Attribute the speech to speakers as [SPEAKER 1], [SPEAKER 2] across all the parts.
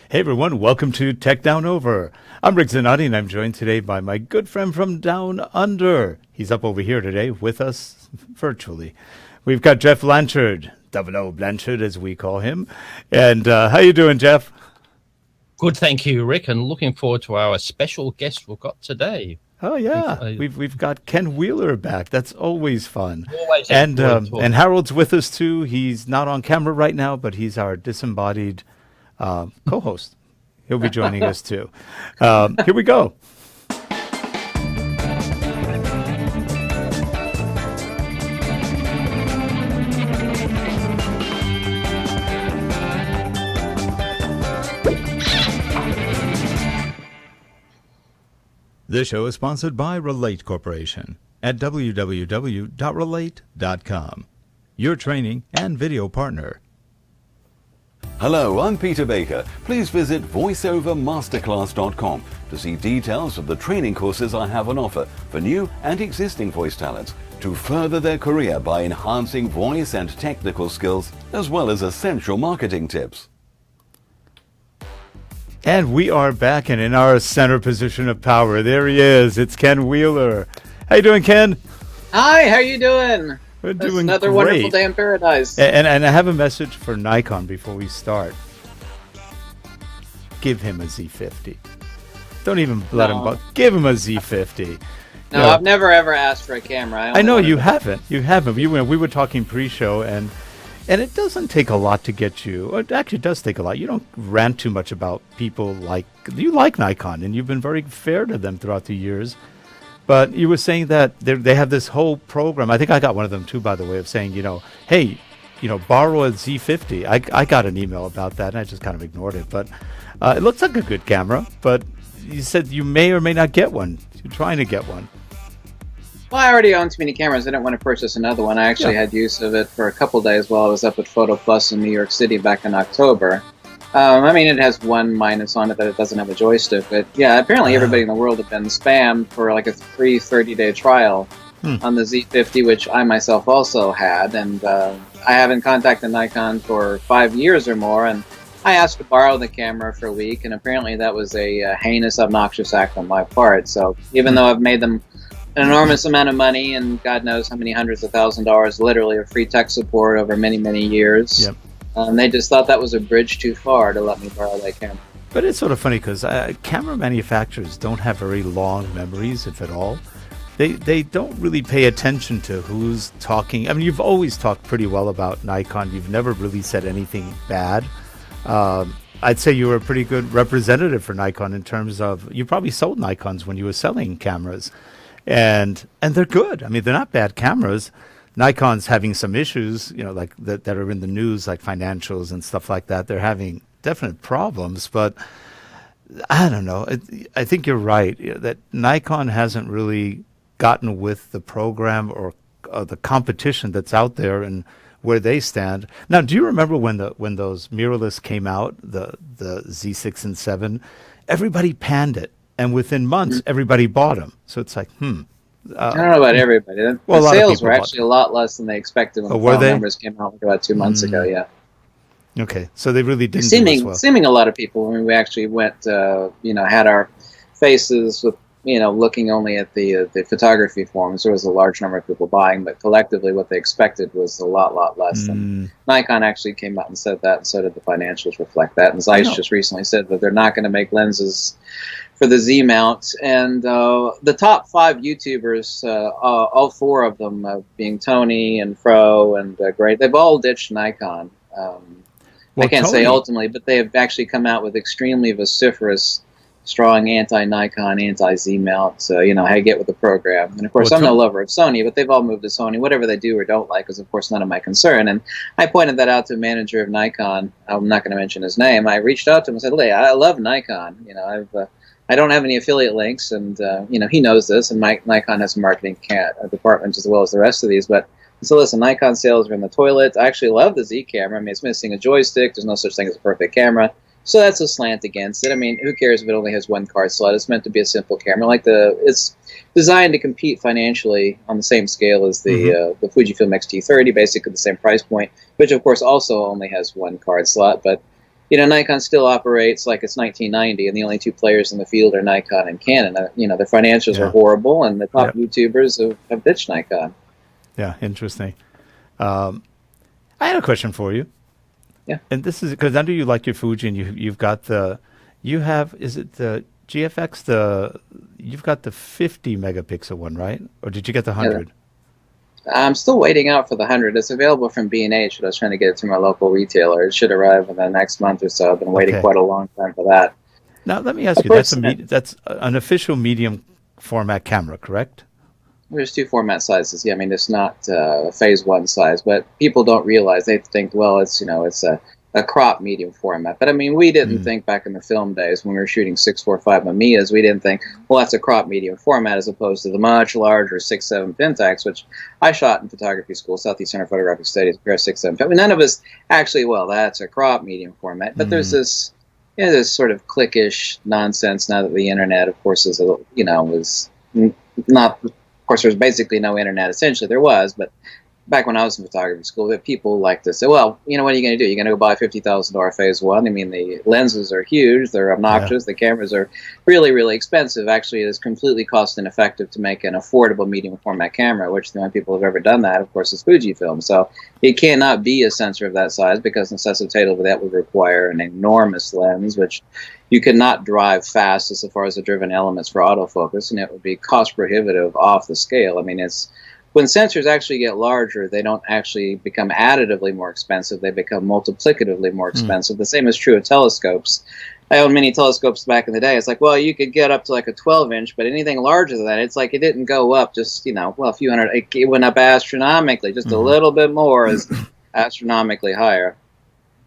[SPEAKER 1] Hey everyone, welcome to Tech Down Over. I'm Rick Zanotti and I'm joined today by my good friend from Down Under. He's up over here today with us virtually. We've got Jeff Blanchard, Double O Blanchard as we call him. And how you doing, Jeff?
[SPEAKER 2] Good, thank you, Rick, and looking forward to our special guest we've got today.
[SPEAKER 1] Oh yeah, we've got Ken Wheeler back. That's always fun.
[SPEAKER 2] Always
[SPEAKER 1] and Harold's with us too. He's not on camera right now, but he's our disembodied co-host. He'll be joining us too. Here we go. This show is sponsored by Relate Corporation at www.relate.com, your training and video partner.
[SPEAKER 3] Hello, I'm Peter Baker. Please visit voiceovermasterclass.com to see details of the training courses I have on offer for new and existing voice talents to further their career by enhancing voice and technical skills, as well as essential marketing tips.
[SPEAKER 1] And we are back and in our center position of power. There he is. It's Ken Wheeler. How you doing, Ken?
[SPEAKER 4] Hi, how you doing?
[SPEAKER 1] We're
[SPEAKER 4] It's
[SPEAKER 1] doing
[SPEAKER 4] another
[SPEAKER 1] great.
[SPEAKER 4] wonderful day in paradise.
[SPEAKER 1] And I have a message for Nikon before we start. Give him a Z50. Don't even let him. Give him a Z50.
[SPEAKER 4] No, I've never ever asked for a camera.
[SPEAKER 1] I know you haven't. You haven't. We were talking pre-show, and it doesn't take a lot to get you. It actually does take a lot. You don't rant too much about people you like Nikon, and you've been very fair to them throughout the years. But you were saying that they have this whole program. I think I got one of them too, by the way, of saying, hey, borrow a Z50. I got an email about that, and I just kind of ignored it. But it looks like a good camera. But you said you may or may not get one. You're trying to get one.
[SPEAKER 4] Well, I already own too many cameras. I didn't want to purchase another one. I actually had use of it for a couple days while I was up at Photo Plus in New York City back in October. It has one minus on it that it doesn't have a joystick. But yeah, apparently everybody in the world had been spammed for like a free 30-day trial on the Z50, which I myself also had. And I haven't contacted Nikon for 5 years or more. And I asked to borrow the camera for a week, and apparently that was a heinous, obnoxious act on my part. So even though I've made them an enormous amount of money and God knows how many hundreds of $1,000s literally of free tech support over many, many years, they just thought that was a bridge too far to let me borrow that camera.
[SPEAKER 1] But it's sort of funny because camera manufacturers don't have very long memories, if at all. They don't really pay attention to who's talking. I mean, you've always talked pretty well about Nikon. You've never really said anything bad. I'd say you were a pretty good representative for Nikon in terms of, you probably sold Nikons when you were selling cameras. And they're good. I mean, they're not bad cameras. Nikon's having some issues, like that are in the news, like financials and stuff like that. They're having definite problems, but I don't know. I think you're right that Nikon hasn't really gotten with the program or the competition that's out there and where they stand. Now, do you remember when those mirrorless came out, the Z6 and 7? Everybody panned it. And within months, everybody bought them. So it's like, I
[SPEAKER 4] don't know about everybody. The sales were actually a lot less than they expected when the final numbers came out about 2 months ago, yeah.
[SPEAKER 1] Okay, so they really didn't do as well.
[SPEAKER 4] Seeming a lot of people, when we actually went, had our faces with, looking only at the photography forums, there was a large number of people buying, but collectively what they expected was a lot less. And Nikon actually came out and said that, and so did the financials reflect that. And Zeiss just recently said that they're not going to make lenses for the Z mount. And the top 5 YouTubers, all 4 of them, being Tony and Fro and Gray, they've all ditched Nikon. I can't say ultimately, but they have actually come out with extremely vociferous, strong anti-Nikon, anti-Z mount, how you get with the program. And of course, I'm no lover of Sony, but they've all moved to Sony. Whatever they do or don't like is, of course, none of my concern. And I pointed that out to a manager of Nikon. I'm not going to mention his name. I reached out to him and said, "Hey, I love Nikon. I don't have any affiliate links, and he knows this. And Nikon has a marketing department as well as the rest of these, but." So listen, Nikon sales are in the toilet. I actually love the Z camera. I mean, it's missing a joystick. There's no such thing as a perfect camera. So that's a slant against it. I mean, who cares if it only has one card slot? It's meant to be a simple camera. It's designed to compete financially on the same scale as the Fujifilm X-T30, basically the same price point, which of course also only has one card slot. But Nikon still operates like it's 1990, and the only two players in the field are Nikon and Canon. Their financials are horrible, and the top YouTubers have ditched Nikon.
[SPEAKER 1] Yeah, interesting. I had a question for you.
[SPEAKER 4] Yeah.
[SPEAKER 1] And this is because I know you like your Fuji, and you've got is it the GFX, you've got the 50 megapixel one, right? Or did you get the 100?
[SPEAKER 4] I'm still waiting out for the 100. It's available from B&H, but I was trying to get it to my local retailer. It should arrive in the next month or so. I've been waiting quite a long time for that.
[SPEAKER 1] Now, let me ask you, that's an official medium format camera, correct?
[SPEAKER 4] There's two format sizes. Yeah, I mean, it's not phase 1 size, but people don't realize. They think, well, it's a crop medium format. But I mean, we didn't think back in the film days when we were shooting 645 Mamiyas, we didn't think, well, that's a crop medium format as opposed to the much larger 6.7 Pentax, which I shot in photography school, Southeast Center Photographic Studies, a pair of 6.7. I mean, none of us actually, well, that's a crop medium format. But there's this, this sort of cliquish nonsense now that the internet, of course, is not. Of course, there's basically no internet. Essentially, there was, but back when I was in photography school, that people like to say, well, what are you going to do? You're going to go buy $50,000 phase 1. I mean, the lenses are huge. They're obnoxious. The cameras are really, really expensive. Actually, it is completely cost ineffective to make an affordable medium format camera, which the only people who have ever done that, of course, is Fujifilm. So it cannot be a sensor of that size because necessitatively that would require an enormous lens, which you could not drive fast as far as the driven elements for autofocus, and it would be cost prohibitive off the scale. I mean, when sensors actually get larger, they don't actually become additively more expensive. They become multiplicatively more expensive. The same is true of telescopes. I owned many telescopes back in the day. It's like, well, you could get up to like a 12-inch, but anything larger than that, it's like it didn't go up just, a few hundred. It went up astronomically. Just a little bit more is astronomically higher.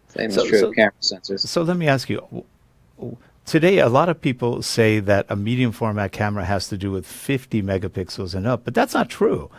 [SPEAKER 4] Same is true of camera sensors.
[SPEAKER 1] So let me ask you. Today, a lot of people say that a medium format camera has to do with 50 megapixels and up, but that's not true.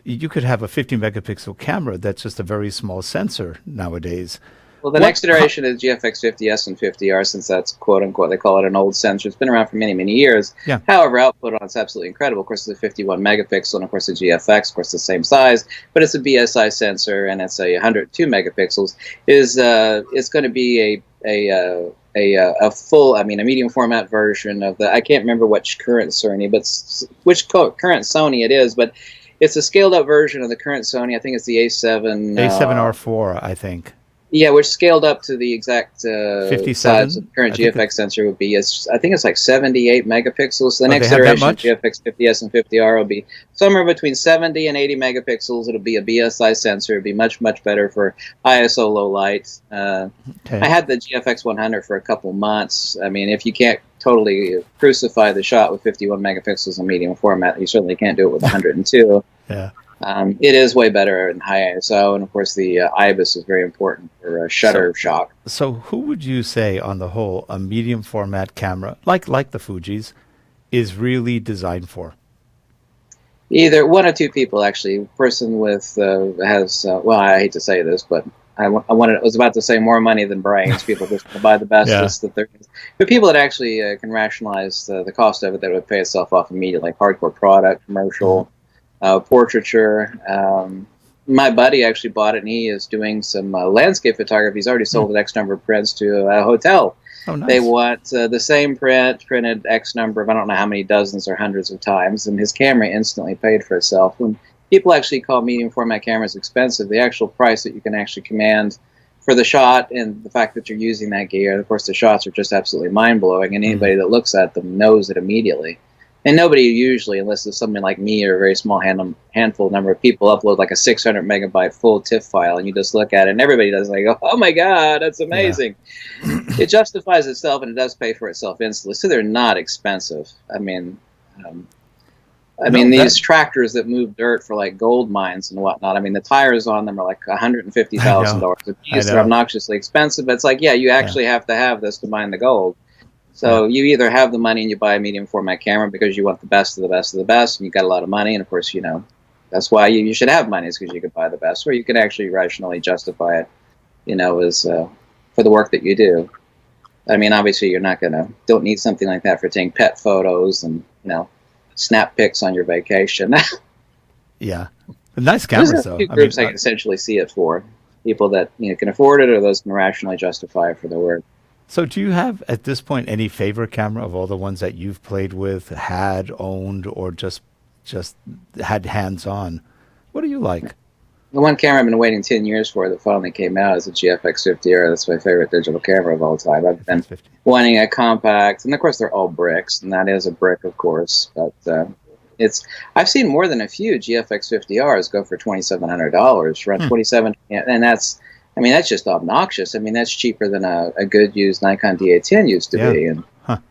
[SPEAKER 1] You could have a 50 megapixel camera that's just a very small sensor nowadays.
[SPEAKER 4] Well, the next iteration is GFX 50S and 50R, since that's quote unquote, they call it an old sensor. It's been around for many, many years.
[SPEAKER 1] Yeah.
[SPEAKER 4] However, output on it's absolutely incredible. Of course, it's a 51 megapixel, and of course, the GFX, of course, the same size, but it's a BSI sensor, and it's a 102 megapixels. It's going to be a full, a medium format version of I can't remember which current Sony, but current Sony it is, but it's a scaled up version of the current Sony. I think it's the A7.
[SPEAKER 1] A7R4, I think.
[SPEAKER 4] Yeah, which scaled up to the exact
[SPEAKER 1] 57?
[SPEAKER 4] size of the current GFX sensor would be. I think it's like 78 megapixels. So the next iteration of GFX 50S and 50R will be somewhere between 70 and 80 megapixels. It'll be a BSI sensor. It'll be much, much better for ISO low light. I had the GFX 100 for a couple months. I mean, if you can't totally crucify the shot with 51 megapixels in medium format, you certainly can't do it with 102.
[SPEAKER 1] Yeah.
[SPEAKER 4] It is way better in high ISO, and of course the IBIS is very important for shutter shock.
[SPEAKER 1] So who would you say, on the whole, a medium format camera, like the Fujis, is really designed for?
[SPEAKER 4] Either one or two people, actually. A person with has, well, I hate to say this, but I was about to say more money than brains. People just buy the best that there is. But people that actually can rationalize the cost of it, that would pay itself off immediately, like hardcore product, commercial, portraiture. My buddy actually bought it, and he is doing some landscape photography. He's already sold an X number of prints to a hotel.
[SPEAKER 1] Oh, nice.
[SPEAKER 4] They want the same print printed X number of, I don't know how many dozens or hundreds of times, and his camera instantly paid for itself. When people actually call medium format cameras expensive, the actual price that you can actually command for the shot and the fact that you're using that gear, and of course the shots are just absolutely mind-blowing, and anybody that looks at them knows it immediately. And nobody usually, unless it's something like me or a very small handful number of people, upload like a 600 megabyte full TIFF file, and you just look at it, and everybody does like, oh my God, that's amazing. Yeah. It justifies itself, and it does pay for itself instantly. So they're not expensive. These tractors that move dirt for like gold mines and whatnot, the tires on them are like $150,000 a piece. They're obnoxiously expensive, but it's like, you actually have to have this to mine the gold. So you either have the money and you buy a medium format camera because you want the best of the best of the best, and you've got a lot of money, and of course, that's why you should have money, is because you can buy the best, or you can actually rationally justify it, as for the work that you do. Obviously you're don't need something like that for taking pet photos and, snap pics on your vacation.
[SPEAKER 1] Yeah. Nice cameras, though.
[SPEAKER 4] There's a few groups I can essentially see it for. people that can afford it or those can rationally justify it for their work.
[SPEAKER 1] So do you have, at this point, any favorite camera of all the ones that you've played with, had, owned, or just had hands-on? What do you like?
[SPEAKER 4] The one camera I've been waiting 10 years for that finally came out is a GFX50R. That's my favorite digital camera of all time. I've been wanting a compact, and of course they're all bricks, and that is a brick, of course. But I've seen more than a few GFX50Rs go for $2,700, around 27, and that's just obnoxious. I mean, that's cheaper than a good used Nikon D810 used to be. And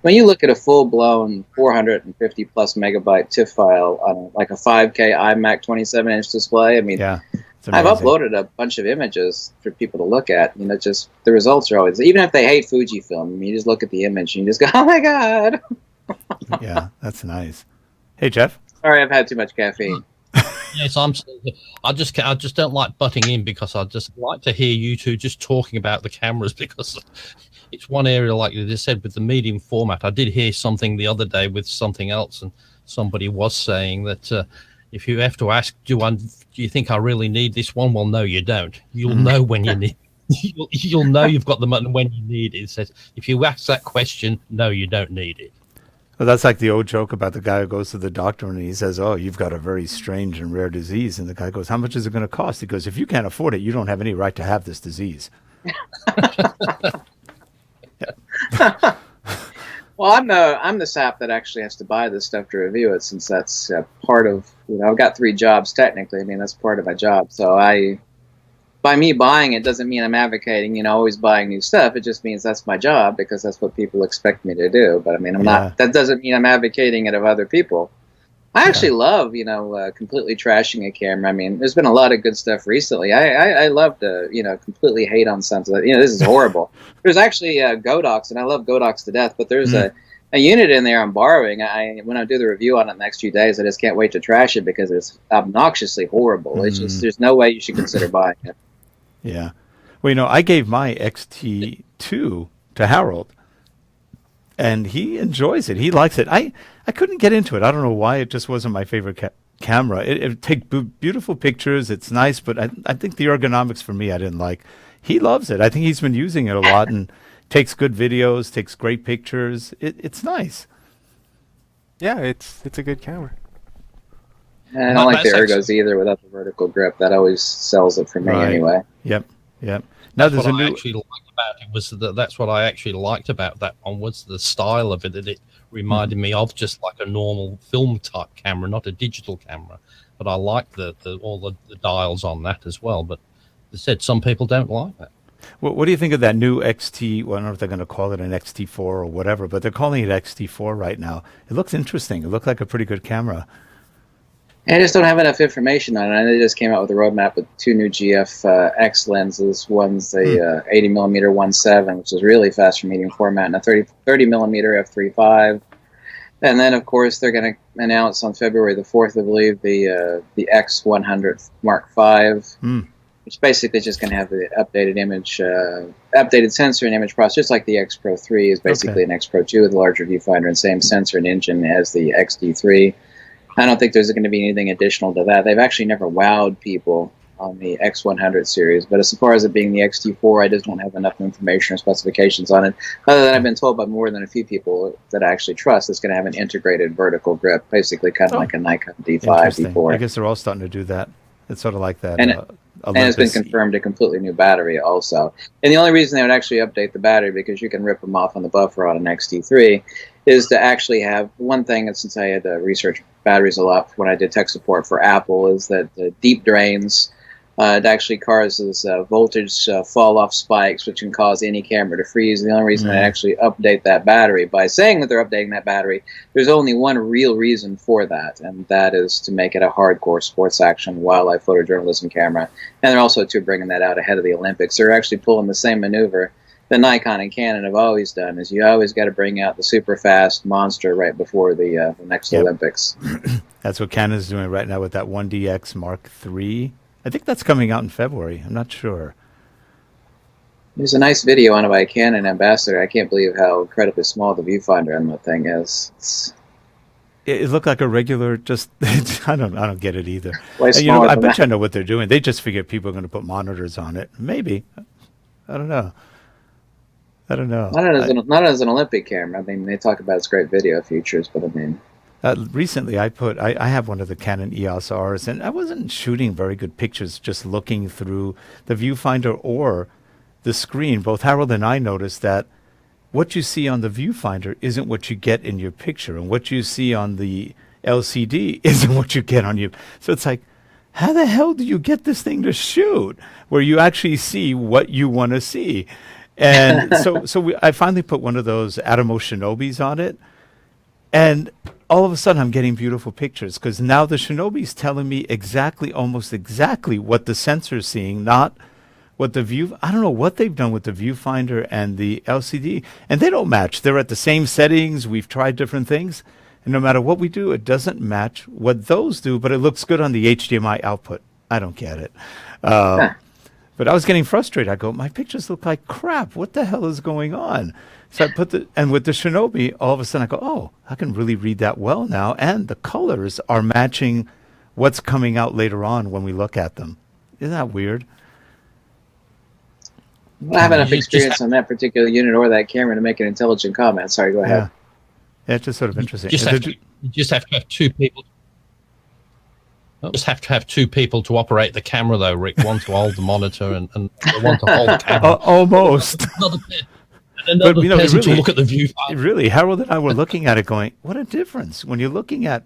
[SPEAKER 4] when you look at a full-blown 450 plus megabyte TIFF file on like a 5K iMac 27-inch display, I mean, I've uploaded a bunch of images for people to look at. Just the results are always, even if they hate Fujifilm, you just look at the image and you just go, oh my God.
[SPEAKER 1] Yeah, that's nice. Hey, Jeff.
[SPEAKER 4] Sorry, I've had too much caffeine.
[SPEAKER 2] Yes, I just don't like butting in because I just like to hear you two just talking about the cameras, because it's one area, like you just said, with the medium format. I did hear something the other day with something else, and somebody was saying that if you have to ask, do you think I really need this one? Well, no, you don't. You'll know when you need. You'll know you've got the money when you need it. It says if you ask that question, no, you don't need it.
[SPEAKER 1] Well, that's like the old joke about the guy who goes to the doctor and he says, oh, you've got a very strange and rare disease. And the guy goes, how much is it going to cost? He goes, if you can't afford it, you don't have any right to have this disease.
[SPEAKER 4] Well, I'm the sap that actually has to buy this stuff to review it, since that's part of, I've got 3 jobs technically. I mean, that's part of my job. So by me buying it doesn't mean I'm advocating, always buying new stuff. It just means that's my job, because that's what people expect me to do. But I mean, I'm not. That doesn't mean I'm advocating it of other people. I actually love, completely trashing a camera. I mean, there's been a lot of good stuff recently. I love to, completely hate on something. This is horrible. There's actually Godox, and I love Godox to death. But there's a unit in there I'm borrowing. When I do the review on it the next few days, I just can't wait to trash it because it's obnoxiously horrible. It's just, there's no way you should consider buying it.
[SPEAKER 1] Yeah. Well, I gave my XT2 to Harold, and he enjoys it. He likes it. I couldn't get into it. I don't know why. It just wasn't my favorite camera. It takes beautiful pictures. It's nice, but I think the ergonomics for me I didn't like. He loves it. I think he's been using it a lot and takes good videos, takes great pictures. It's nice.
[SPEAKER 5] Yeah, it's a good camera.
[SPEAKER 4] And I don't like the ergos either without the vertical grip. That always sells it for me anyway.
[SPEAKER 1] Yep. Now there's
[SPEAKER 2] what I actually liked about it was that's what I actually liked about that one, was the style of it. That it reminded me of just like a normal film type camera, not a digital camera. But I like all the dials on that as well. But as I said, some people don't like that.
[SPEAKER 1] What do you think of that new XT? Well, I don't know if they're going to call it an XT4 or whatever, but they're calling it XT4 right now. It looks interesting. It looked like a pretty good camera.
[SPEAKER 4] I just don't have enough information on it. They just came out with a roadmap with 2 new GF X lenses. One's a 80mm 1.7, which is really fast for medium format, and a 30mm f3.5. And then, of course, they're going to announce on February the 4th, I believe, the X100 Mark V, which basically is just going to have the updated image, updated sensor and image processor, just like the X Pro 3 is basically an X Pro 2 with a larger viewfinder and same sensor and engine as the XD3. I don't think there's going to be anything additional to that. They've actually never wowed people on the X100 series, but as far as it being the XT4, I just don't have enough information or specifications on it, other than I've been told by more than a few people that I actually trust it's going to have an integrated vertical grip, basically kind of like a Nikon D5, D4.
[SPEAKER 1] I guess they're all starting to do that. It's sort of like that.
[SPEAKER 4] And it's been confirmed a completely new battery also. And the only reason they would actually update the battery, because you can rip them off on the buffer on an XT3, is to actually have one thing. And since I had to research batteries a lot when I did tech support for Apple, is that the deep drains it actually causes voltage fall-off spikes, which can cause any camera to freeze. The only reason they actually update that battery, by saying that they're updating that battery, there's only one real reason for that, and that is to make it a hardcore sports action wildlife photojournalism camera. And they're also bringing that out ahead of the Olympics. They're actually pulling the same maneuver that Nikon and Canon have always done, is you always got to bring out the super fast monster right before the next Olympics.
[SPEAKER 1] That's what Canon's doing right now with that 1DX Mark III. I think that's coming out in February. I'm not sure.
[SPEAKER 4] There's a nice video on it by a Canon ambassador. I can't believe how incredibly small the viewfinder on that thing is.
[SPEAKER 1] it looked like a regular. Just I don't get it either.
[SPEAKER 4] Way
[SPEAKER 1] And, you know,
[SPEAKER 4] smaller
[SPEAKER 1] I
[SPEAKER 4] than
[SPEAKER 1] bet
[SPEAKER 4] that.
[SPEAKER 1] you I know what they're doing. They just figure people are going to put monitors on it. Maybe. I don't know. I don't know.
[SPEAKER 4] Not as an Olympic camera. I mean, they talk about its great video features, but I mean,
[SPEAKER 1] Recently, I have one of the Canon EOS Rs, and I wasn't shooting very good pictures just looking through the viewfinder or the screen. Both Harold and I noticed that what you see on the viewfinder isn't what you get in your picture, and what you see on the LCD isn't what you get on your. So it's like, how the hell do you get this thing to shoot where you actually see what you want to see? And I finally put one of those Atomos Shinobis on it, and all of a sudden I'm getting beautiful pictures because now the Shinobi's telling me almost exactly what the sensor's seeing, not what the view. I don't know what they've done with the viewfinder and the LCD, and they don't match. They're at the same settings. We've tried different things, and no matter what we do, it doesn't match what those do, but it looks good on the HDMI output. I don't get it. But I was getting frustrated. I go, my pictures look like crap. What the hell is going on? So I and with the Shinobi, all of a sudden I go, oh, I can really read that well now. And the colors are matching what's coming out later on when we look at them. Isn't that weird?
[SPEAKER 4] I have enough experience on that particular unit or that camera to make an intelligent comment. Sorry, go ahead.
[SPEAKER 1] Yeah, it's just sort of interesting.
[SPEAKER 2] You just have to have two people. Just have to have two people to operate the camera, though, Rick. One to hold the monitor and one to hold the camera.
[SPEAKER 1] Almost.
[SPEAKER 2] Another person to look at the viewfinder.
[SPEAKER 1] Really, Harold and I were looking at it going, what a difference. When you're looking at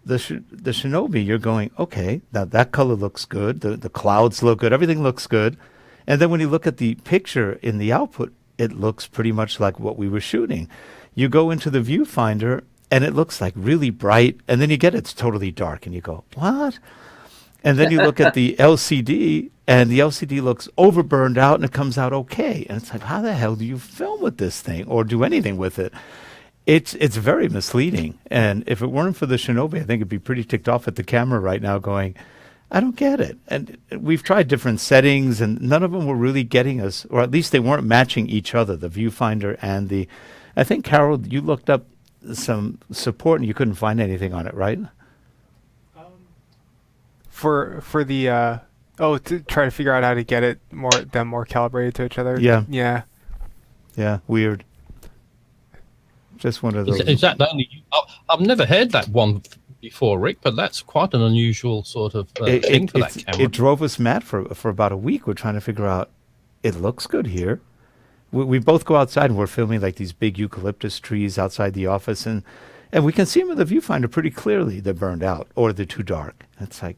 [SPEAKER 1] the Shinobi, you're going, okay, now that color looks good. The clouds look good. Everything looks good. And then when you look at the picture in the output, it looks pretty much like what we were shooting. You go into the viewfinder, and it looks like really bright, and then you get it's totally dark, and you go, what? And then you look at the LCD, and the LCD looks overburned out, and it comes out okay. And it's like, how the hell do you film with this thing or do anything with it? It's very misleading. And if it weren't for the Shinobi, I think it'd be pretty ticked off at the camera right now going, I don't get it. And we've tried different settings, and none of them were really getting us, or at least they weren't matching each other, the viewfinder and the... I think, Carol, you looked up some support and you couldn't find anything on it, right?
[SPEAKER 5] For the to try to figure out how to get it more calibrated to each other.
[SPEAKER 1] Yeah, weird. Just one of those.
[SPEAKER 2] Is that the only? I've never heard that one before, Rick, but that's quite an unusual sort of thing for that camera.
[SPEAKER 1] It drove us mad for about a week. We're trying to figure out. It looks good here. We both go outside and we're filming like these big eucalyptus trees outside the office, and we can see them with the viewfinder pretty clearly. They're burned out or they're too dark. It's like,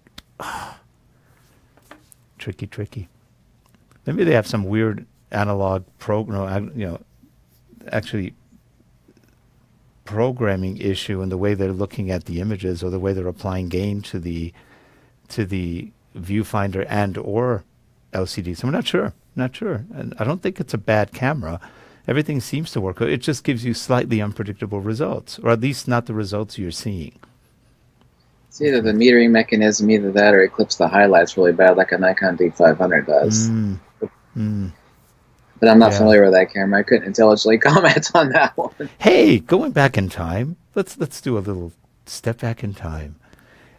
[SPEAKER 1] tricky. Maybe they have some weird analog actually programming issue in the way they're looking at the images or the way they're applying gain to the viewfinder and or LCD. So I'm not sure. And I don't think it's a bad camera. Everything seems to work. It just gives you slightly unpredictable results, or at least not the results you're seeing.
[SPEAKER 4] It's either the metering mechanism, either that, or it clips the highlights really bad, like a Nikon D500 does. But I'm not familiar with that camera. I couldn't intelligently comment on that one.
[SPEAKER 1] Hey, going back in time, let's do a little step back in time.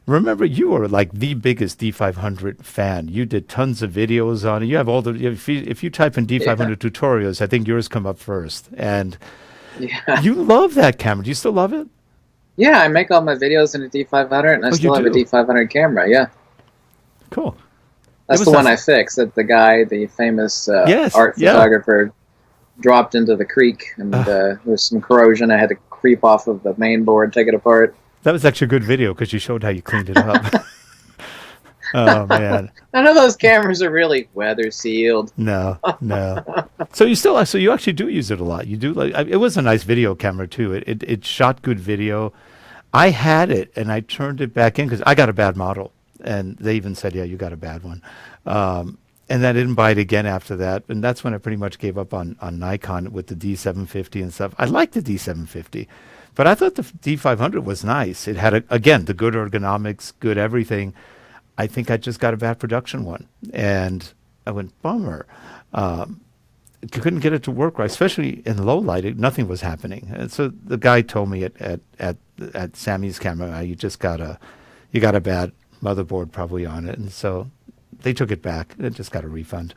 [SPEAKER 1] Remember, you were like the biggest D500 fan. You did tons of videos on it. You have all the. If you type in D500 tutorials, I think yours come up first. And you love that camera. Do you still love it?
[SPEAKER 4] Yeah, I make all my videos in a D500, and I still have a D500 camera. Yeah.
[SPEAKER 1] Cool.
[SPEAKER 4] That's the one I fixed. That the famous art photographer, dropped into the creek, and there was some corrosion. I had to creep off of the main board, take it apart.
[SPEAKER 1] That was actually a good video because you showed how you cleaned it up. Oh, man.
[SPEAKER 4] None of those cameras are really weather sealed.
[SPEAKER 1] No. So you actually do use it a lot. You do it was a nice video camera too. It shot good video. I had it and I turned it back in because I got a bad model, and they even said, yeah, you got a bad one. And I didn't buy it again after that. And that's when I pretty much gave up on Nikon with the D750 and stuff. I liked the D750. But I thought the D500 was nice. It had, again, the good ergonomics, good everything. I think I just got a bad production one. And I went, bummer. couldn't get it to work right, especially in low light. Nothing was happening. And so the guy told me at Sammy's camera, you got a bad motherboard probably on it, and so they took it back. It just got a refund.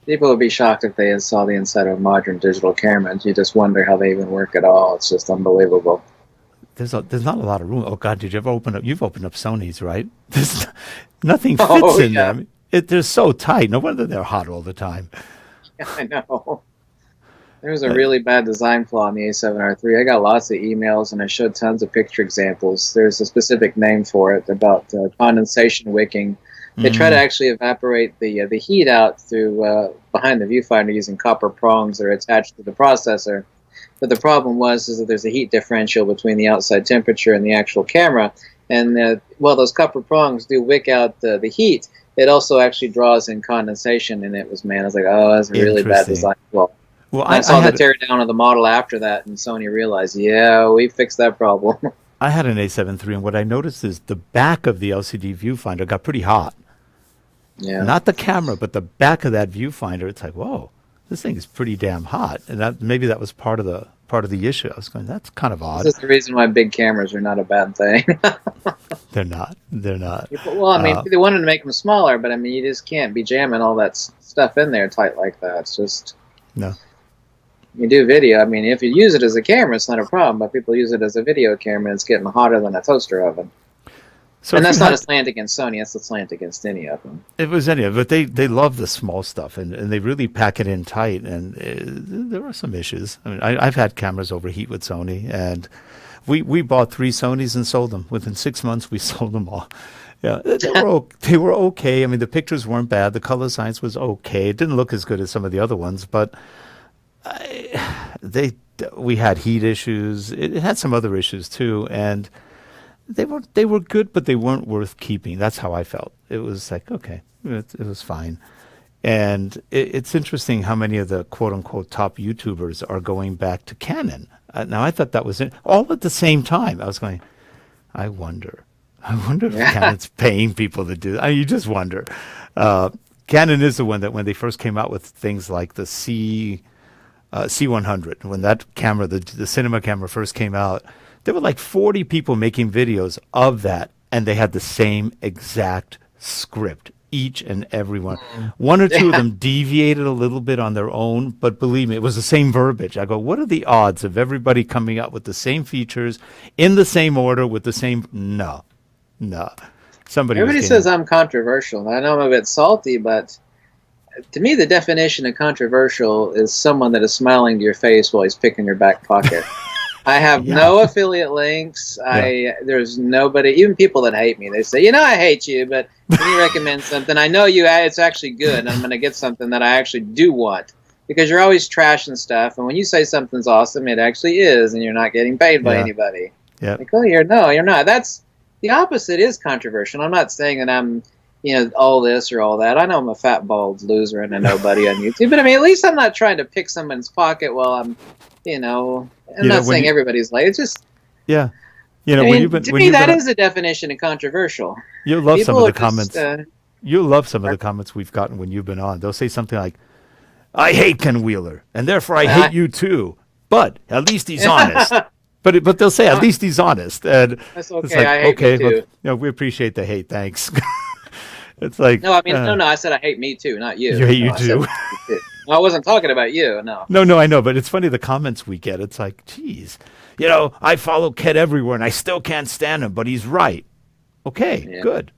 [SPEAKER 4] People would be shocked if they saw the inside of a modern digital camera, and you just wonder how they even work at all. It's just unbelievable.
[SPEAKER 1] There's not a lot of room. Oh God, did you ever open up? You've opened up Sony's, right? Nothing fits in there. I mean, they're so tight. No wonder they're hot all the time.
[SPEAKER 4] Yeah, I know. There was a really bad design flaw in the A7R3. I got lots of emails, and I showed tons of picture examples. There's a specific name for it about condensation wicking. They try to actually evaporate the heat out through behind the viewfinder using copper prongs that are attached to the processor. But the problem is that there's a heat differential between the outside temperature and the actual camera. And while those copper prongs do wick out the heat, it also actually draws in condensation. And I was like, oh, that's a really bad design flaw. Well, I saw the tear down of the model after that, and Sony realized, yeah, we fixed that problem.
[SPEAKER 1] I had an A7 III, and what I noticed is the back of the LCD viewfinder got pretty hot.
[SPEAKER 4] Yeah.
[SPEAKER 1] Not the camera, but the back of that viewfinder. It's like, whoa, this thing is pretty damn hot. And maybe that was part of the issue. I was going, that's kind of odd.
[SPEAKER 4] This is the reason why big cameras are not a bad thing.
[SPEAKER 1] They're not.
[SPEAKER 4] Well, I mean, they wanted to make them smaller, but I mean, you just can't be jamming all that stuff in there tight like that. It's just
[SPEAKER 1] no.
[SPEAKER 4] You do video. I mean, if you use it as a camera, it's not a problem. But people use it as a video camera, and it's getting hotter than a toaster oven. So and that's not a slant against Sony. That's a slant against any of them.
[SPEAKER 1] It was any of it. But they love the small stuff, and they really pack it in tight. And there are some issues. I mean, I've had cameras overheat with Sony, and we bought 3 Sonys and sold them. Within 6 months, we sold them all. Yeah, they were okay. I mean, the pictures weren't bad. The color science was okay. It didn't look as good as some of the other ones, but we had heat issues. It had some other issues too, and they were good, but they weren't worth keeping. That's how I felt. It was like, okay, it was fine. And it's interesting how many of the quote-unquote top YouTubers are going back to Canon. Now, I thought that was all at the same time. I was going, I wonder if Canon's paying people to do that. I mean, you just wonder. Canon is the one that when they first came out with things like the C100, when that camera, the cinema camera first came out, there were like 40 people making videos of that, and they had the same exact script, each and every one. One or two of them deviated a little bit on their own, but believe me, it was the same verbiage. I go, what are the odds of everybody coming out with the same features, in the same order, with the same... No. Everybody
[SPEAKER 4] says I'm controversial. I know I'm a bit salty, but to me, the definition of controversial is someone that is smiling to your face while he's picking your back pocket. I have no affiliate links. There's nobody, even people that hate me. They say, I hate you, but when you recommend something, I know it's actually good, and I'm going to get something that I actually do want. Because you're always trashing stuff, and when you say something's awesome, it actually is, and you're not getting paid by anybody.
[SPEAKER 1] Yeah.
[SPEAKER 4] Like, oh, you're not. That's the opposite is controversial. I'm not saying that I'm all this or all that. I know I'm a fat, bald loser and a nobody on YouTube, but I mean, at least I'm not trying to pick someone's pocket while I'm, I'm not saying everybody's like, it's just...
[SPEAKER 1] Yeah.
[SPEAKER 4] To me, that is the definition of controversial.
[SPEAKER 1] You'll love some of the comments. You'll love some of the comments we've gotten when you've been on. They'll say something like, I hate Ken Wheeler, and therefore I hate you too, but at least he's honest. But they'll say, at least he's honest. And
[SPEAKER 4] that's okay.
[SPEAKER 1] It's like,
[SPEAKER 4] I hate me too.
[SPEAKER 1] Well, we appreciate the hate. Thanks. It's like...
[SPEAKER 4] No, I mean, no, I said I hate me too, not you.
[SPEAKER 1] You hate you too?
[SPEAKER 4] I wasn't talking about you, no.
[SPEAKER 1] No, I know, but it's funny, the comments we get. It's like, geez, I follow Ken everywhere, and I still can't stand him, but he's right. Okay, good.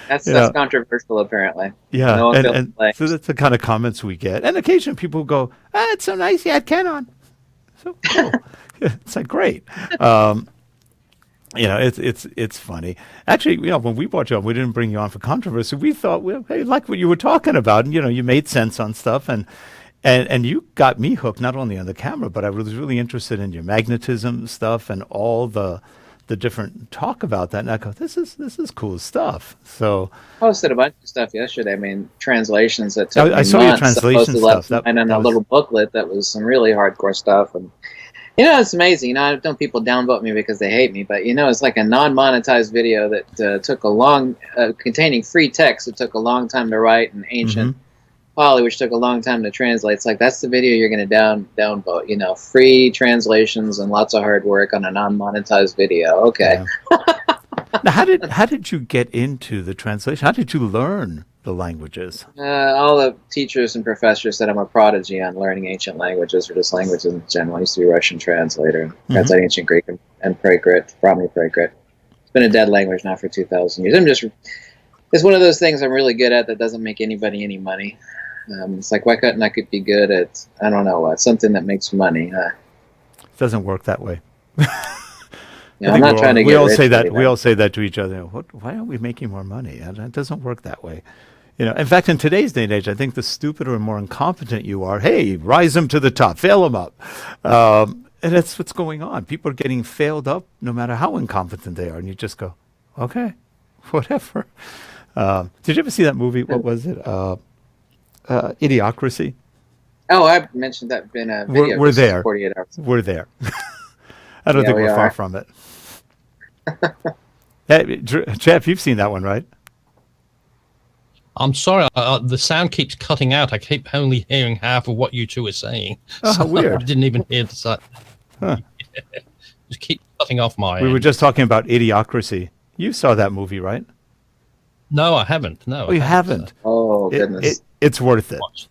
[SPEAKER 4] That's controversial, apparently.
[SPEAKER 1] Yeah, no and so that's the kind of comments we get. And occasionally people go, it's so nice you had Ken on. So cool. It's like, great. It's funny. Actually, when we brought you on, we didn't bring you on for controversy. We thought, hey, like what you were talking about, and you made sense on stuff, and you got me hooked not only on the camera, but I was really interested in your magnetism stuff and all the different talk about that. And I go, this is cool stuff. So
[SPEAKER 4] I posted a bunch of stuff yesterday. I mean, translations that took
[SPEAKER 1] I saw your translation stuff.
[SPEAKER 4] And then a little booklet that was some really hardcore stuff. And it's amazing. I don't people downvote me because they hate me, but it's like a non-monetized video that took a long, containing free text. It took a long time to write and ancient. Polly, which took a long time to translate. It's like, that's the video you're going to downvote. You know, free translations and lots of hard work on a non-monetized video. Okay.
[SPEAKER 1] Yeah. Now, how did you get into the translation? How did you learn the languages?
[SPEAKER 4] All the teachers and professors said I'm a prodigy on learning ancient languages, or just languages in general. I used to be a Russian translator, translating ancient Greek and Prakrit, Brahmi Prakrit. It's been a dead language now for 2,000 years. It's one of those things I'm really good at that doesn't make anybody any money. It's like, why couldn't I could be good at, I don't know what, something that makes money?
[SPEAKER 1] It doesn't work that way.
[SPEAKER 4] You know, I'm not trying to get
[SPEAKER 1] we all
[SPEAKER 4] rich,
[SPEAKER 1] say that.
[SPEAKER 4] buddy.
[SPEAKER 1] We all say that to each other. Why aren't we making more money? And it doesn't work that way. You know, in fact, in today's day and age, I think the stupider and more incompetent you are, hey, rise them to the top, fail them up. And that's what's going on. People are getting failed up no matter how incompetent they are. And you just go, okay, whatever. Did you ever see that movie? What was it? Idiocracy?
[SPEAKER 4] Oh, I mentioned that in a video.
[SPEAKER 1] We're there.
[SPEAKER 4] 48 hours.
[SPEAKER 1] We're there. I don't
[SPEAKER 4] Yeah,
[SPEAKER 1] think
[SPEAKER 4] we
[SPEAKER 1] we're far
[SPEAKER 4] are.
[SPEAKER 1] from it. Hey, Jeff, you've seen that one, right?
[SPEAKER 2] I'm sorry, the sound keeps cutting out. I keep only hearing half of what you two are saying.
[SPEAKER 1] Oh, how weird.
[SPEAKER 2] I didn't even hear the side.
[SPEAKER 1] Huh.
[SPEAKER 2] Just keep cutting off my
[SPEAKER 1] We
[SPEAKER 2] end.
[SPEAKER 1] were just talking about Idiocracy. You saw that movie, right?
[SPEAKER 2] No, I haven't. No,
[SPEAKER 1] Oh, you haven't.
[SPEAKER 4] Oh, goodness.
[SPEAKER 1] It's worth it.
[SPEAKER 2] Watched.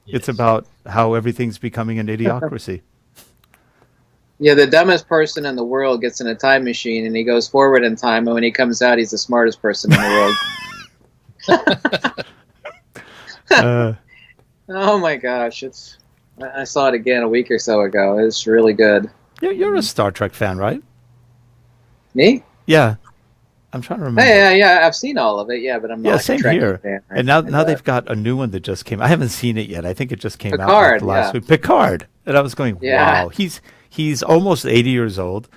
[SPEAKER 1] It's
[SPEAKER 2] Yes.
[SPEAKER 1] about how everything's becoming an idiocracy.
[SPEAKER 4] Yeah, the dumbest person in the world gets in a time machine and he goes forward in time, and when he comes out, he's the smartest person in the world. Oh my gosh, I saw it again a week or so ago. It's really good.
[SPEAKER 1] You're a Star Trek fan, right?
[SPEAKER 4] Me?
[SPEAKER 1] Yeah. I'm trying to remember.
[SPEAKER 4] Hey, yeah, I've seen all of it, yeah, but I'm not
[SPEAKER 1] Yeah,
[SPEAKER 4] like
[SPEAKER 1] same
[SPEAKER 4] a Trekkie
[SPEAKER 1] here.
[SPEAKER 4] fan, right?
[SPEAKER 1] And now they've got a new one that just came. I haven't seen it yet. I think it just came out
[SPEAKER 4] Picard,
[SPEAKER 1] last
[SPEAKER 4] yeah.
[SPEAKER 1] week. Picard. And I was going,
[SPEAKER 4] Yeah.
[SPEAKER 1] wow. He's almost 80 years old.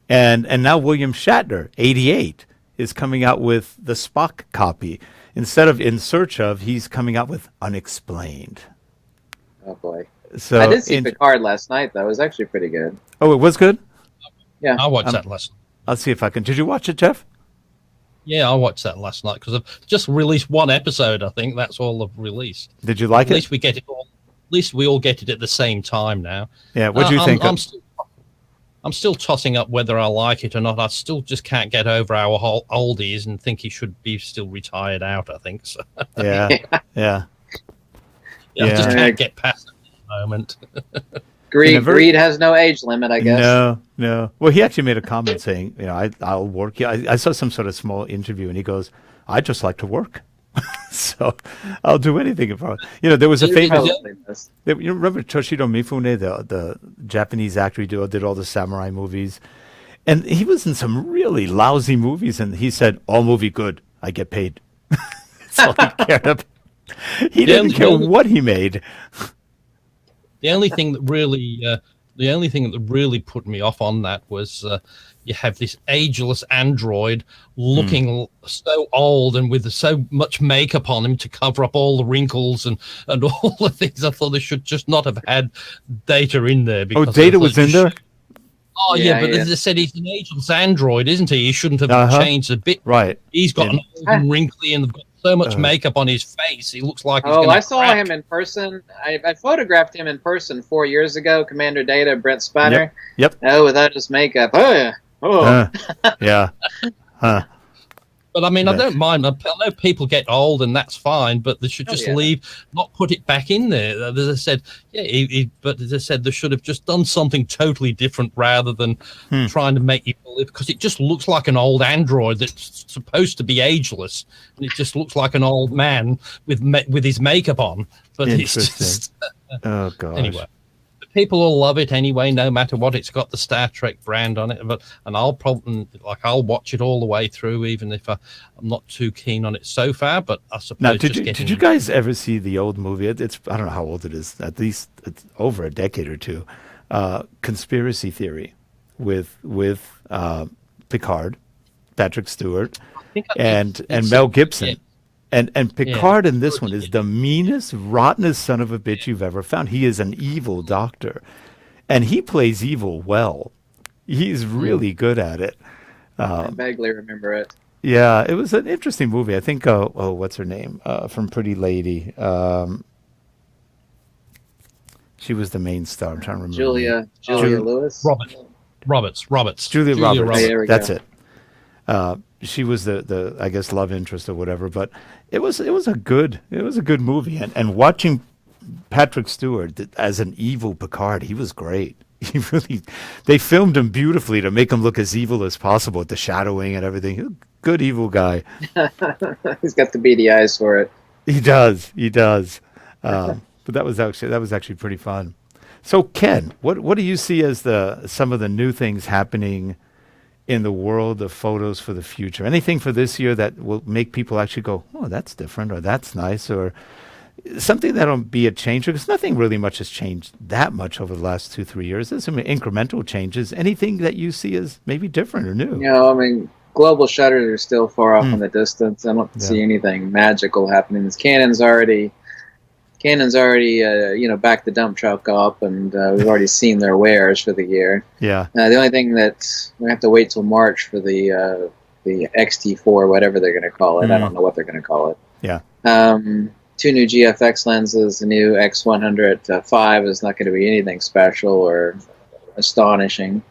[SPEAKER 1] And now William Shatner, 88, is coming out with the Spock copy. Instead of In Search Of, he's coming out with Unexplained.
[SPEAKER 4] Oh boy.
[SPEAKER 1] So
[SPEAKER 4] I did see Picard last night, though. It was actually pretty good.
[SPEAKER 1] Oh, it was good?
[SPEAKER 4] Yeah.
[SPEAKER 2] I watched that last.
[SPEAKER 1] I'll see if I can. Did you watch it, Jeff?
[SPEAKER 2] Yeah, I watched that last night because I've just released one episode. I think that's all I've released.
[SPEAKER 1] Did you like
[SPEAKER 2] At
[SPEAKER 1] it?
[SPEAKER 2] least we get it all. At least we all get it at the same time now.
[SPEAKER 1] Yeah, what do you think?
[SPEAKER 2] I'm still tossing up whether I like it or not. I still just can't get over how old he is and think he should be still retired out. I think so.
[SPEAKER 1] Yeah, yeah.
[SPEAKER 2] I just
[SPEAKER 1] Yeah.
[SPEAKER 2] can't get past it at the moment.
[SPEAKER 4] Greed has no age limit, I guess.
[SPEAKER 1] No. Well, he actually made a comment saying, you know, I'll work. I saw some sort of small interview, and he goes, I just like to work. So I'll do anything. You know, there was a famous... You remember Toshiro Mifune, the Japanese actor who did all the samurai movies? And he was in some really lousy movies, and he said, all movie good, I get paid. That's all he cared about. He didn't care what he made.
[SPEAKER 2] The only thing that really put me off on that was you have this ageless android looking so old and with so much makeup on him to cover up all the wrinkles and all the things. I thought they should just not have had Data in there.
[SPEAKER 1] Oh, Data was in there?
[SPEAKER 2] Oh, yeah, but they said he's an ageless android, isn't he? He shouldn't have changed a bit.
[SPEAKER 1] Right.
[SPEAKER 2] He's got an old and wrinkly and got so much makeup on his face. He looks like he's
[SPEAKER 4] I saw him in person. I photographed him in person 4 years ago, Commander Data, Brent Spiner.
[SPEAKER 1] Yep.
[SPEAKER 4] Oh, without his makeup. Oh.
[SPEAKER 1] Yeah. Huh.
[SPEAKER 2] But I mean, I don't mind. I know people get old, and that's fine. But they should just not put it back in there. As I said, but as I said, they should have just done something totally different rather than trying to make you believe. Because it just looks like an old android that's supposed to be ageless, and it just looks like an old man with his makeup on. But it's just
[SPEAKER 1] oh gosh.
[SPEAKER 2] Anyway. People will love it anyway, no matter what. It's got the Star Trek brand on it, and I'll watch it all the way through, even if I'm not too keen on it so far. But I suppose.
[SPEAKER 1] Now, did you guys ever see the old movie? It's I don't know how old it is. At least it's over a decade or two. Conspiracy Theory with Picard, Patrick Stewart, and Mel Gibson.
[SPEAKER 2] Yeah.
[SPEAKER 1] And Picard in this one is the meanest, rottenest son of a bitch you've ever found. He is an evil doctor, and he plays evil well. He's really good at it.
[SPEAKER 4] I vaguely remember it.
[SPEAKER 1] Yeah, it was an interesting movie. I think, what's her name? From Pretty Lady. She was the main star. I'm trying to remember.
[SPEAKER 4] Julia Lewis?
[SPEAKER 2] Roberts.
[SPEAKER 1] Julia Roberts.
[SPEAKER 4] There we
[SPEAKER 1] That's
[SPEAKER 4] go.
[SPEAKER 1] it. She was the I guess love interest or whatever. But it was a good movie. And watching Patrick Stewart as an evil Picard, he was great. They filmed him beautifully to make him look as evil as possible with the shadowing and everything. Good evil guy.
[SPEAKER 4] He's got the beady eyes for it.
[SPEAKER 1] He does. But that was actually pretty fun. So Ken, what do you see as some of the new things happening in the world of photos for the future? Anything for this year that will make people actually go, oh, that's different, or that's nice, or something that'll be a change? Because nothing really much has changed that much over the last 2-3 years. There's some incremental changes. Anything that you see as maybe different or new?
[SPEAKER 4] I mean, global shutters are still far off in the distance. I don't see anything magical happening. Canon's already backed the dump truck up, and we've already seen their wares for the year.
[SPEAKER 1] Yeah.
[SPEAKER 4] The only thing that we have to wait till March for the XT4, whatever they're going to call it. I don't know what they're going to call it.
[SPEAKER 1] Yeah.
[SPEAKER 4] 2 new GFX lenses. The new X100 is not going to be anything special or astonishing.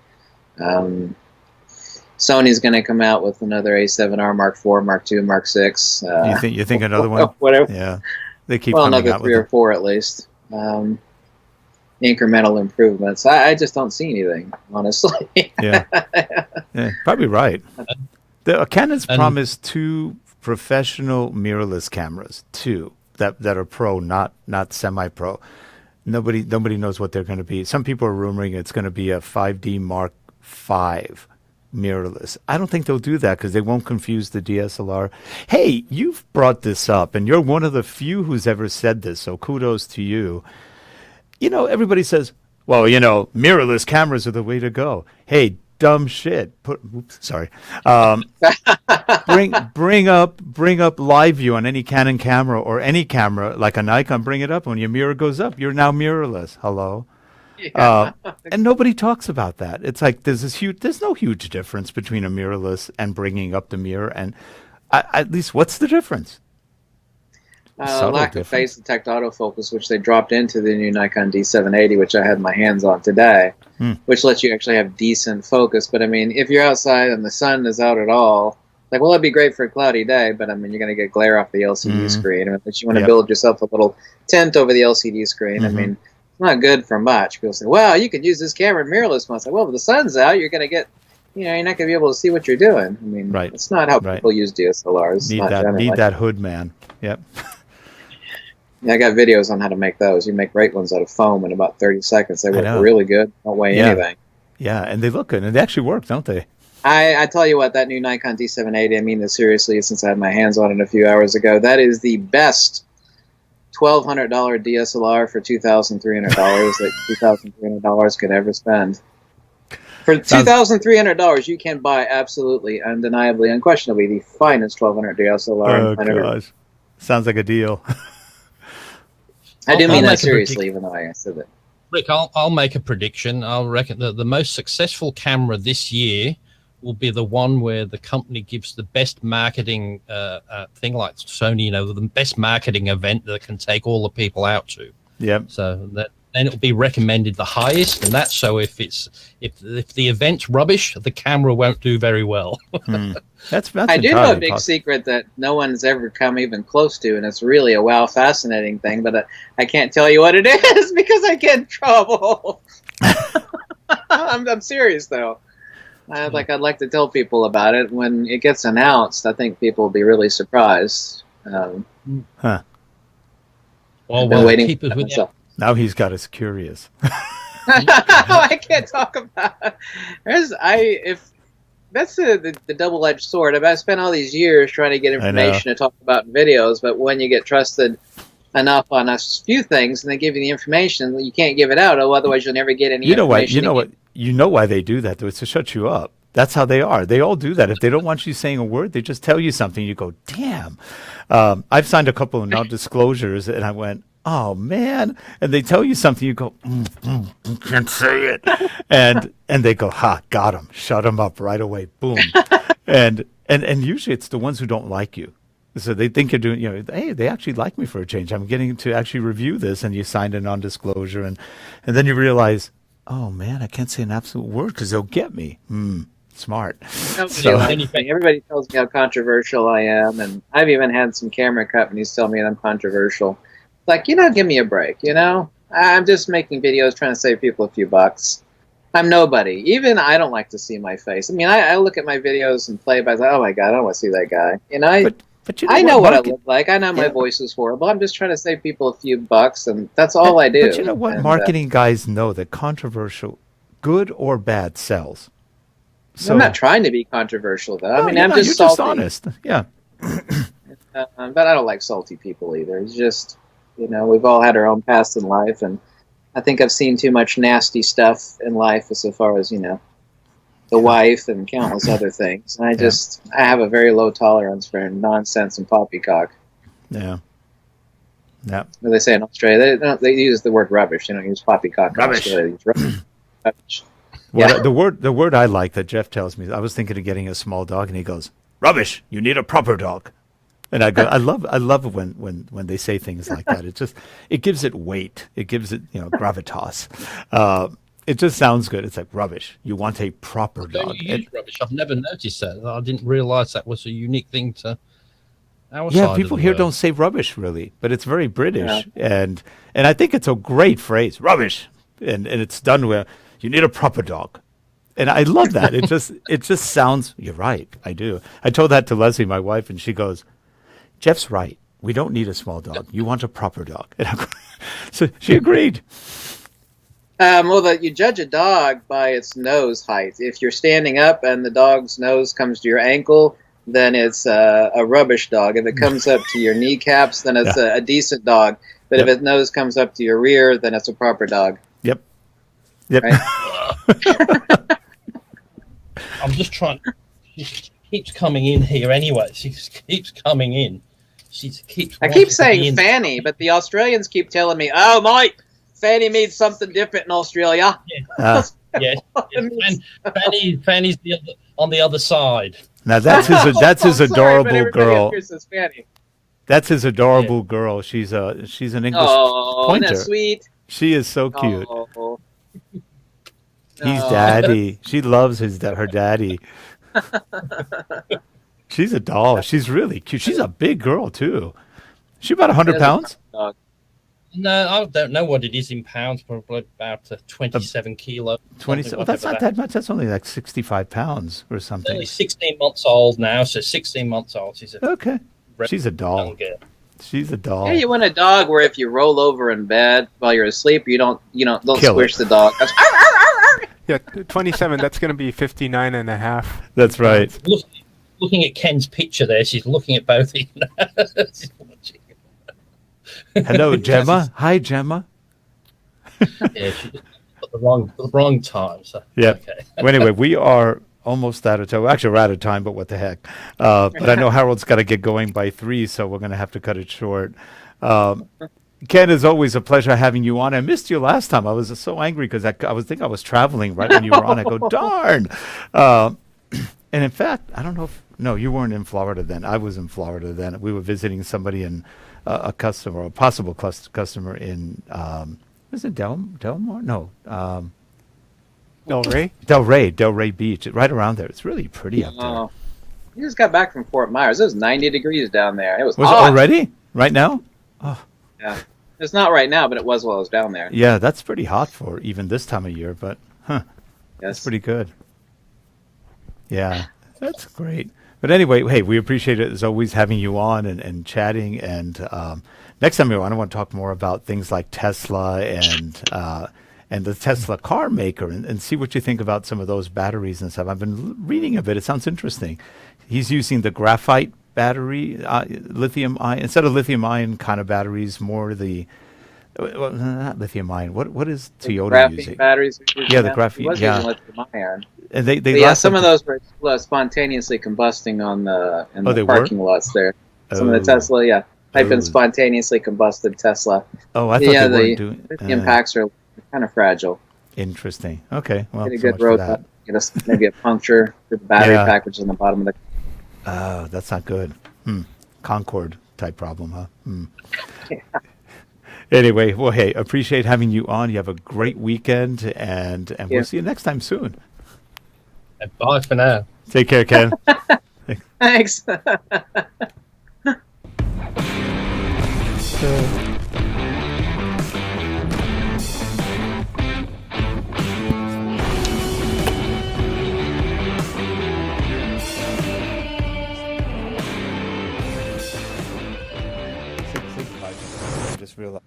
[SPEAKER 4] Sony's going to come out with another A7R Mark IV, Mark II, Mark VI.
[SPEAKER 1] You think another one?
[SPEAKER 4] Whatever.
[SPEAKER 1] Yeah. They keep coming
[SPEAKER 4] another
[SPEAKER 1] out
[SPEAKER 4] 3
[SPEAKER 1] with
[SPEAKER 4] or 4 at least. Incremental improvements. I just don't see anything, honestly.
[SPEAKER 1] Yeah, probably right. Canon's promised 2 professional mirrorless cameras, 2 that are pro, not semi-pro. Nobody knows what they're going to be. Some people are rumoring it's going to be a 5D Mark V mirrorless. I don't think they'll do that because they won't confuse the DSLR. Hey, you've brought this up, and you're one of the few who's ever said this, so kudos to you. Everybody says, well, mirrorless cameras are the way to go. Hey, dumb shit. Bring up live view on any Canon camera or any camera like a Nikon. Bring it up when your mirror goes up. You're now mirrorless. Hello. Yeah. And nobody talks about that. It's like there's no huge difference between a mirrorless and bringing up the mirror. And at least, what's the difference?
[SPEAKER 4] Lack of phase detect autofocus, which they dropped into the new Nikon D780, which I had my hands on today, which lets you actually have decent focus. But I mean, if you're outside and the sun is out at all, that'd be great for a cloudy day, but I mean, you're going to get glare off the LCD screen. But you want to build yourself a little tint over the LCD screen. I mean, it's not good for much. People say, well, you could use this camera in mirrorless mode. I say, well, if the sun's out, you're going to get, you're not going to be able to see what you're doing. I mean, it's not how people use DSLRs.
[SPEAKER 1] Need that hood, man. Yep.
[SPEAKER 4] Yeah, I got videos on how to make those. You make great ones out of foam in about 30 seconds. They work really good. Don't weigh anything.
[SPEAKER 1] Yeah, and they look good. And they actually work, don't they?
[SPEAKER 4] I tell you what, that new Nikon D780, I mean this seriously since I had my hands on it a few hours ago, that is the best $1,200 DSLR for $2,300 that $2,300 could ever spend. For $2,300, you can buy absolutely, undeniably, unquestionably the finest 1200 DSLR.
[SPEAKER 1] Oh, gosh. Sounds like a deal.
[SPEAKER 4] I do mean that seriously, even though I said that.
[SPEAKER 2] Rick, I'll make a prediction. I'll reckon that the most successful camera this year will be the one where the company gives the best marketing thing, like Sony, the best marketing event that can take all the people out to.
[SPEAKER 1] Yep.
[SPEAKER 2] So then it'll be recommended the highest, and that's so if the event's rubbish, the camera won't do very well.
[SPEAKER 1] That's
[SPEAKER 4] I do know a big secret that no one's ever come even close to, and it's really a fascinating thing, but I can't tell you what it is because I get in trouble. I'm serious though. I'd like to tell people about it when it gets announced. I think people will be really surprised.
[SPEAKER 2] Well,
[SPEAKER 4] waiting
[SPEAKER 2] keep it with you.
[SPEAKER 1] Now he's got us curious.
[SPEAKER 4] I can't talk about it. That's the double-edged sword. I spent all these years trying to get information to talk about in videos, but when you get trusted enough on a few things and they give you the information, you can't give it out, otherwise you'll never get any information.
[SPEAKER 1] You know why they do that, though? It's to shut you up. That's how they are. They all do that. If they don't want you saying a word, they just tell you something. You go, damn. I've signed a couple of non-disclosures, and I went, oh, man. And they tell you something. You go, you can't say it. And they go, ha, got him. Shut him up right away. Boom. And And usually it's the ones who don't like you. So they think you're doing, hey, they actually like me for a change. I'm getting to actually review this, and you signed a non-disclosure, and then you realize, oh man, I can't say an absolute word because they'll get me. Smart.
[SPEAKER 4] So, everybody tells me how controversial I am, and I've even had some camera companies tell me that I'm controversial. Like, give me a break, I'm just making videos trying to save people a few bucks. I'm nobody. Even I don't like to see my face. I mean, I look at my videos and play by, oh my God, I don't want to see that guy.
[SPEAKER 1] But
[SPEAKER 4] I know what I look like. I know my voice is horrible. I'm just trying to save people a few bucks, and that's all I do.
[SPEAKER 1] But you know what? Marketing guys know that controversial, good or bad, sells. So,
[SPEAKER 4] I'm not trying to be controversial, though. I mean, I'm just
[SPEAKER 1] you're
[SPEAKER 4] salty.
[SPEAKER 1] just honest. Yeah.
[SPEAKER 4] But I don't like salty people either. It's just, we've all had our own past in life, and I think I've seen too much nasty stuff in life as far as, the wife and countless other things. And I have a very low tolerance for nonsense and poppycock.
[SPEAKER 1] Yeah. Yeah.
[SPEAKER 4] What do they say in Australia? They use the word rubbish. They don't use poppycock.
[SPEAKER 1] Rubbish.
[SPEAKER 4] They use rubbish.
[SPEAKER 1] Well, the word I like that Jeff tells me, I was thinking of getting a small dog, and he goes, rubbish, you need a proper dog. And I go, I love when they say things like that. It gives it weight. It gives it, gravitas. It just sounds good. It's like rubbish. You want a proper dog.
[SPEAKER 2] You use rubbish. I've never noticed that. I didn't realize that was a unique thing to our side.
[SPEAKER 1] Yeah, people here don't say rubbish really, but it's very British, and I think it's a great phrase, rubbish, and it's done where you need a proper dog. And I love that. It just sounds. You're right. I do. I told that to Leslie, my wife, and she goes, Jeff's right. We don't need a small dog. You want a proper dog. So she agreed.
[SPEAKER 4] Well, you judge a dog by its nose height. If you're standing up and the dog's nose comes to your ankle, then it's a rubbish dog. If it comes up to your kneecaps, then it's a decent dog. But if its nose comes up to your rear, then it's a proper dog.
[SPEAKER 1] Yep.
[SPEAKER 4] Right?
[SPEAKER 2] I'm just trying. She keeps coming in here anyway. She keeps coming in.
[SPEAKER 4] I keep saying Fanny, but the Australians keep telling me, "Oh, mate, Fanny means something different in Australia."
[SPEAKER 2] Yes. Fanny's on the other side.
[SPEAKER 1] Now that's his adorable girl.
[SPEAKER 4] Fanny.
[SPEAKER 1] That's his adorable girl. She's an English pointer.
[SPEAKER 4] Isn't that sweet?
[SPEAKER 1] She is so cute.
[SPEAKER 4] Oh.
[SPEAKER 1] He's daddy. She loves her daddy. She's a doll. She's really cute. She's a big girl too. She about 100 pounds?
[SPEAKER 2] No, I don't know what it is in pounds. Probably about 27 kilos.
[SPEAKER 1] 27. Well, that's not that much. That's only like 65 pounds or something.
[SPEAKER 2] Only 16 months old now. So 16 months old. She's
[SPEAKER 1] She's a doll. She's a doll.
[SPEAKER 4] Yeah, you want a dog where if you roll over in bed while you're asleep, you don't squish the dog.
[SPEAKER 5] Yeah, 27. That's going to be 59 and a half.
[SPEAKER 1] That's right.
[SPEAKER 2] Looking at Ken's picture there, she's looking at both of you.
[SPEAKER 1] Hello, Gemma. Hi, Gemma.
[SPEAKER 2] Yeah, she just at the wrong time. So
[SPEAKER 1] yeah.
[SPEAKER 2] Okay.
[SPEAKER 1] Well, anyway, we are almost out of time. Actually, we're out of time, but what the heck? But I know Harold's got to get going by 3, so we're going to have to cut it short. Ken, it's always a pleasure having you on. I missed you last time. I was so angry because I was traveling right when you were on. I go, darn. And in fact, I don't know no, you weren't in Florida then. I was in Florida then. We were visiting somebody in a customer, a possible customer in, was it Delmar? No.
[SPEAKER 5] Delray?
[SPEAKER 1] Delray Beach, right around there. It's really pretty up there.
[SPEAKER 4] You just got back from Fort Myers. It was 90 degrees down there. It was
[SPEAKER 1] hot. It already? Right now? Oh.
[SPEAKER 4] Yeah. It's not right now, but it was while I was down there.
[SPEAKER 1] Yeah, that's pretty hot for even this time of year, but that's pretty good. Yeah, that's great. But anyway, hey, we appreciate it as always having you on and chatting. And next time you're on, I want to talk more about things like Tesla and the Tesla car maker and see what you think about some of those batteries and stuff. I've been reading a bit. It sounds interesting. He's using the graphite battery, lithium ion, instead of lithium ion kind of batteries, more the not lithium ion. What is Toyota using?
[SPEAKER 4] Batteries.
[SPEAKER 1] Yeah, the graphene. Yeah,
[SPEAKER 4] lithium ion.
[SPEAKER 1] And they
[SPEAKER 4] some of those were spontaneously combusting in the parking lots there. Some of the Tesla, I've been spontaneously combusted Tesla.
[SPEAKER 1] Oh, I thought they weren't doing.
[SPEAKER 4] The impacts are kind of fragile.
[SPEAKER 1] Interesting. Okay, well,
[SPEAKER 4] get a good road, maybe a puncture through the battery pack, which is on the bottom of the.
[SPEAKER 1] That's not good. Concord type problem, huh? Anyway, well, hey, appreciate having you on. You have a great weekend, and we'll see you next time soon.
[SPEAKER 2] And bye for now.
[SPEAKER 1] Take care, Ken.
[SPEAKER 4] Thanks.
[SPEAKER 1] I just realized.